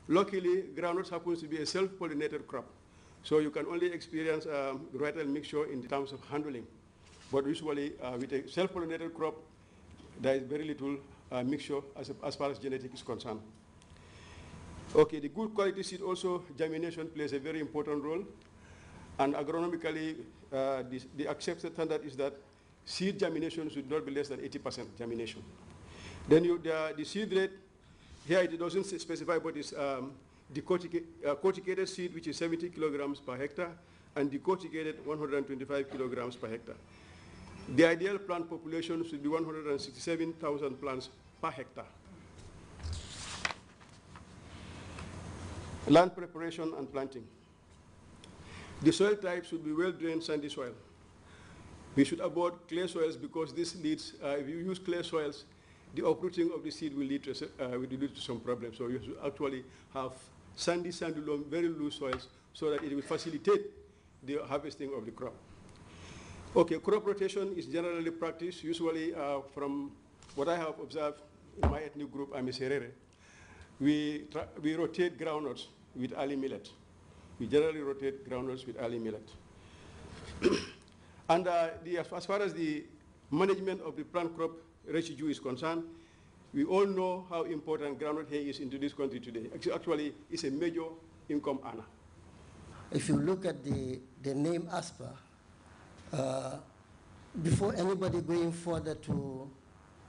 Luckily, groundnuts happens to be a self-pollinated crop. So you can only experience varietal mixture in terms of handling. But usually with a self-pollinated crop, there is very little mixture as far as genetic is concerned. Okay, the good quality seed also, germination plays a very important role. And agronomically, the accepted standard is that seed germination should not be less than 80% germination. Then the seed rate, here it doesn't specify, but it's the corticated seed, which is 70 kilograms per hectare, and the corticated 125 kilograms per hectare. The ideal plant population should be 167,000 plants per hectare. Land preparation and planting. The soil type should be well-drained sandy soil. We should avoid clay soils because this leads, if you use clay soils, the uprooting of the seed will lead to some problems. So you should actually have sandy, loam, very loose soils so that it will facilitate the harvesting of the crop. Okay, crop rotation is generally practiced, usually from what I have observed in my ethnic group, I'm a Serere. We rotate groundnuts with early millet. We generally rotate groundnuts with early millet. And as far as the management of the plant crop residue is concerned, we all know how important groundnut hay is into this country today. Actually, it's a major income earner. If you look at the name ASPA, before anybody going further to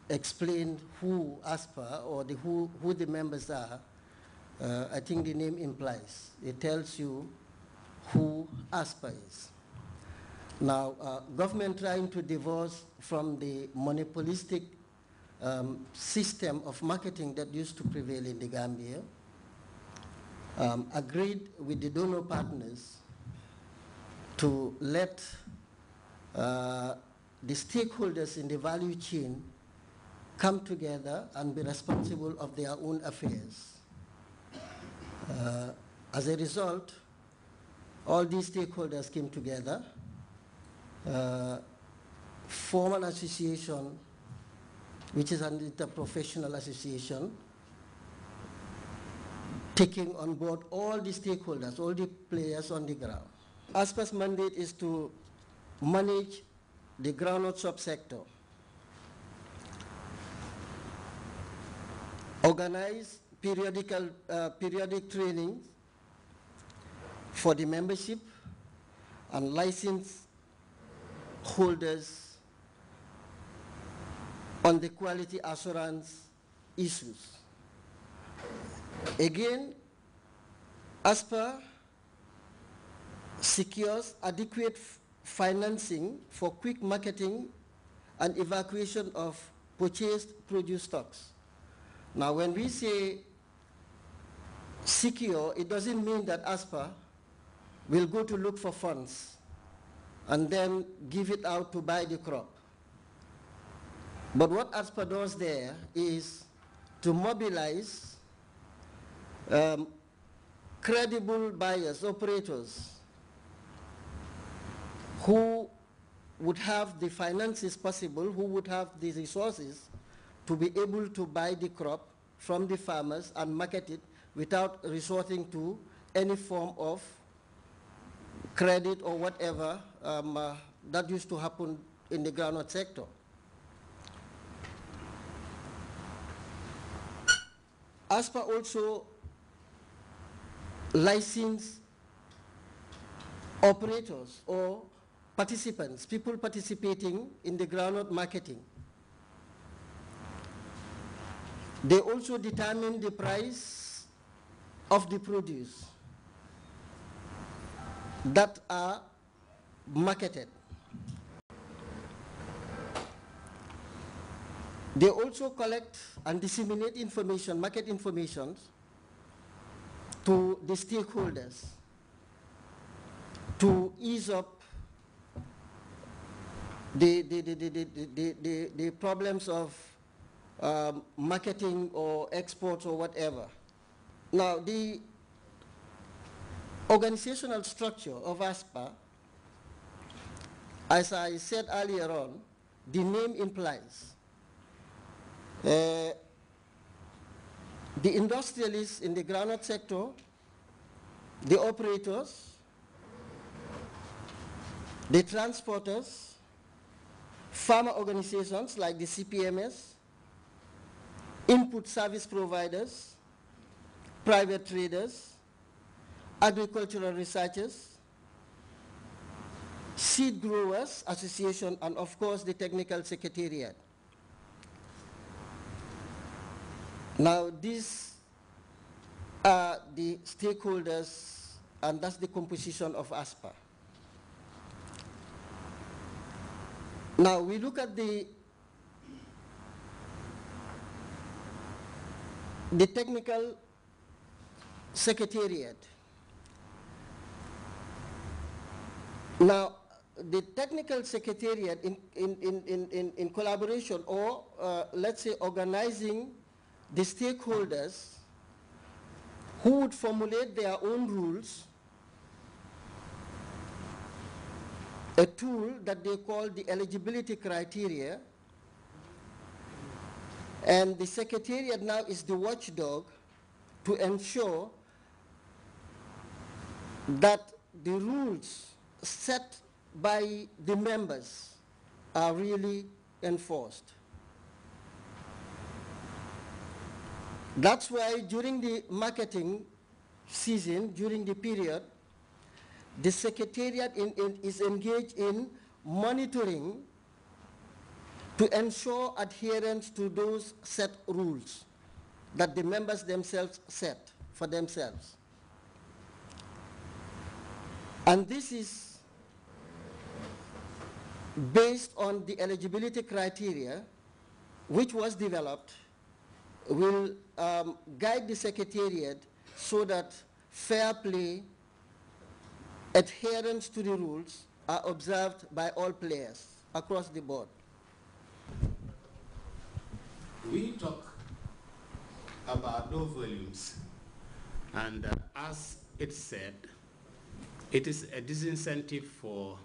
explain who ASPA or who the members are, I think the name implies. It tells you who ASPA is. Now, government trying to divorce from the monopolistic system of marketing that used to prevail in the Gambia, agreed with the donor partners to let the stakeholders in the value chain come together and be responsible of their own affairs. As a result, all these stakeholders came together, form an association, which is an interprofessional association, taking on board all the stakeholders, all the players on the ground. ASPA's mandate is to manage the groundnut subsector, organize periodic trainings for the membership and license holders on the quality assurance issues. Again, ASPA secures adequate financing for quick marketing and evacuation of purchased produce stocks. Now, when we say secure, it doesn't mean that ASPA will go to look for funds and then give it out to buy the crop. But what ASPA does there is to mobilize credible buyers, operators, who would have the finances possible, who would have the resources to be able to buy the crop from the farmers and market it without resorting to any form of credit or whatever that used to happen in the groundnut sector. ASPA also license operators or participants, people participating in the groundnut marketing. They also determine the price of the produce that are marketed. They also collect and disseminate information, market information, to the stakeholders to ease up the problems of marketing or exports or whatever. Now, the organizational structure of ASPA, as I said earlier on, the name implies. the industrialists in the groundnut sector, the operators, the transporters, farmer organizations like the CPMS, input service providers, private traders, agricultural researchers, seed growers association, and of course the technical secretariat. Now these are the stakeholders, and that's the composition of ASPA. Now we look at the technical secretariat. Now the technical secretariat in collaboration, or let's say organizing the stakeholders who would formulate their own rules, a tool that they call the eligibility criteria, and the secretariat now is the watchdog to ensure that the rules set by the members are really enforced. That's why during the marketing season, during the period, the secretariat is engaged in monitoring to ensure adherence to those set rules that the members themselves set for themselves. And this is based on the eligibility criteria, which was developed, will guide the secretariat so that fair play, adherence to the rules are observed by all players across the board. We talk about low volumes, and as it said, it is a disincentive for